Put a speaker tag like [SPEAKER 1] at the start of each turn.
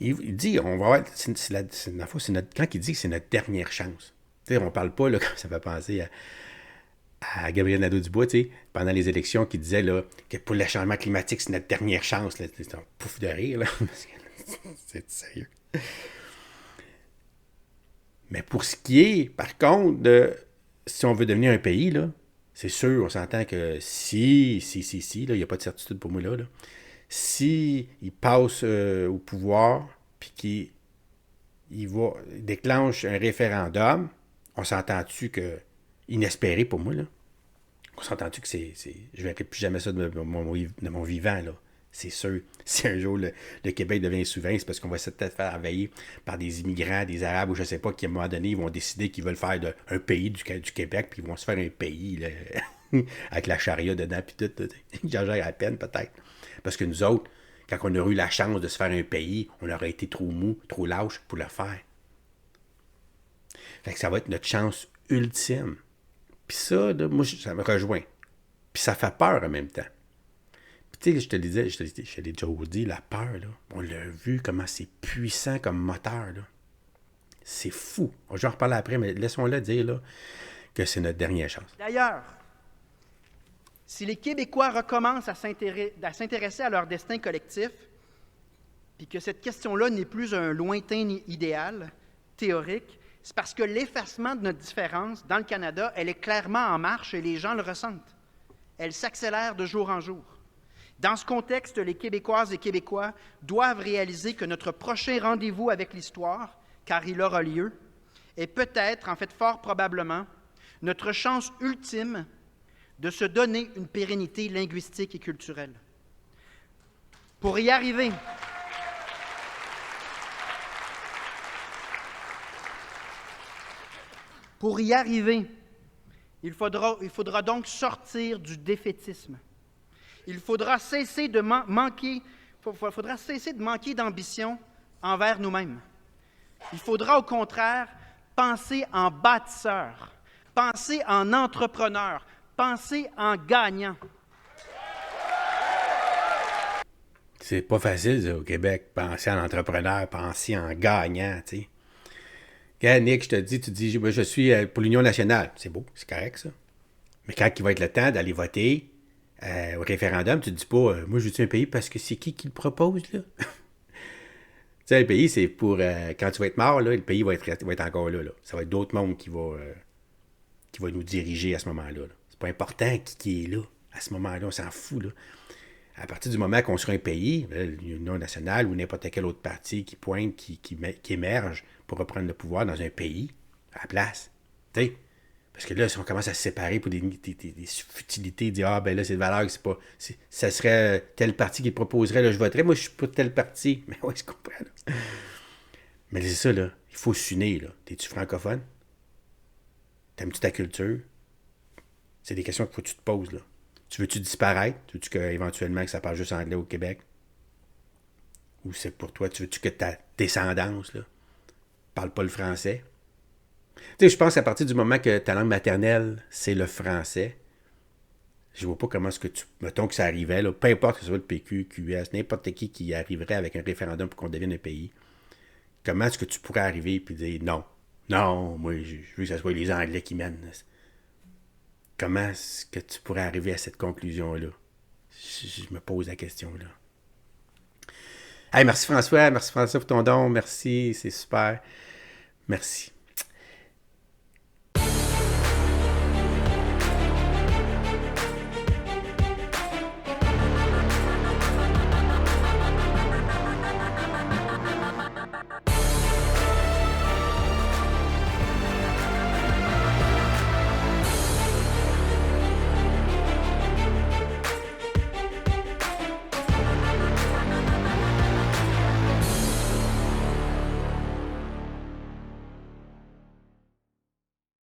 [SPEAKER 1] il dit, on va avoir, quand il dit que c'est notre dernière chance. Tu sais, on parle pas, là, comme ça fait penser à Gabriel Nadeau-Dubois, tu sais, pendant les élections, qui disait là, que pour le changement climatique, c'est notre dernière chance. Là. C'est un pouf de rire, là. C'est sérieux. Mais pour ce qui est, par contre, de si on veut devenir un pays, là, c'est sûr, on s'entend que si, là, il n'y a pas de certitude pour moi là, si il passe au pouvoir, puis qu'il déclenche un référendum, on s'entend-tu que, inespéré pour moi, là, on s'entend-tu que je ne verrai plus jamais ça de mon vivant, là. C'est sûr. Si un jour le Québec devient souverain, c'est parce qu'on va peut-être faire envahir par des immigrants, des Arabes, ou je ne sais pas, qui à un moment donné, ils vont décider qu'ils veulent faire un pays du Québec, puis ils vont se faire un pays là, avec la charia dedans, puis tout. J'exagère à peine, peut-être. Parce que nous autres, quand on aurait eu la chance de se faire un pays, on aurait été trop mou, trop lâche pour le faire. Fait que ça va être notre chance ultime. Puis ça, là, moi, ça me rejoint. Puis ça fait peur en même temps. Puis tu sais, je te disais, je l'ai déjà dit, la peur, là, on l'a vu comment c'est puissant comme moteur, là. C'est fou. Je vais en reparler après, mais laissons-le dire là, que c'est notre dernière chance.
[SPEAKER 2] D'ailleurs, si les Québécois recommencent à s'intéresser à leur destin collectif, puis que cette question-là n'est plus un lointain idéal théorique, c'est parce que l'effacement de notre différence dans le Canada, elle est clairement en marche et les gens le ressentent. Elle s'accélère de jour en jour. Dans ce contexte, les Québécoises et Québécois doivent réaliser que notre prochain rendez-vous avec l'histoire, car il aura lieu, est peut-être, en fait fort probablement, notre chance ultime de se donner une pérennité linguistique et culturelle. Pour y arriver, il faudra donc sortir du défaitisme. Il faudra cesser de manquer d'ambition envers nous-mêmes. Il faudra au contraire penser en bâtisseur, penser en entrepreneur, penser en gagnant.
[SPEAKER 1] C'est pas facile, ça, au Québec, penser en entrepreneur, penser en gagnant, tu sais. Quand Nick, tu dis, je suis pour l'Union nationale. C'est beau, c'est correct, ça. Mais quand il va être le temps d'aller voter au référendum, tu te dis pas, moi, je veux un pays parce que c'est qui le propose, là? Tu sais, le pays, c'est pour, quand tu vas être mort, là, le pays va être encore là. Ça va être d'autres mondes qui va nous diriger à ce moment-là. Là. C'est pas important qui est là. À ce moment-là, on s'en fout, là. À partir du moment qu'on sera un pays, l'Union nationale ou n'importe quel autre parti qui pointe, qui émerge pour reprendre le pouvoir dans un pays, à la place. T'sais? Parce que là, si on commence à se séparer pour des futilités, dire ah ben là, c'est de valeur, c'est pas. Ça serait tel parti qui le proposerait, là, je voterais, moi je suis pas de tel parti. Mais oui, je comprends. Là. Mais c'est ça, là. Il faut s'unir, là. T'es-tu francophone? T'aimes-tu ta culture? C'est des questions qu'il faut que tu te poses, là. Tu veux-tu disparaître? Tu veux-tu éventuellement que ça parle juste anglais au Québec? Ou c'est pour toi, tu veux-tu que ta descendance, là, parle pas le français? Tu sais, je pense qu'à partir du moment que ta langue maternelle, c'est le français, je vois pas comment est-ce que mettons que ça arrivait, là, peu importe que ce soit le PQ, QS, n'importe qui arriverait avec un référendum pour qu'on devienne un pays, comment est-ce que tu pourrais arriver et dire non? Non, moi, je veux que ce soit les Anglais qui mènent. Comment est-ce que tu pourrais arriver à cette conclusion-là? Je me pose la question, là. Hey, merci François pour ton don. Merci, c'est super. Merci.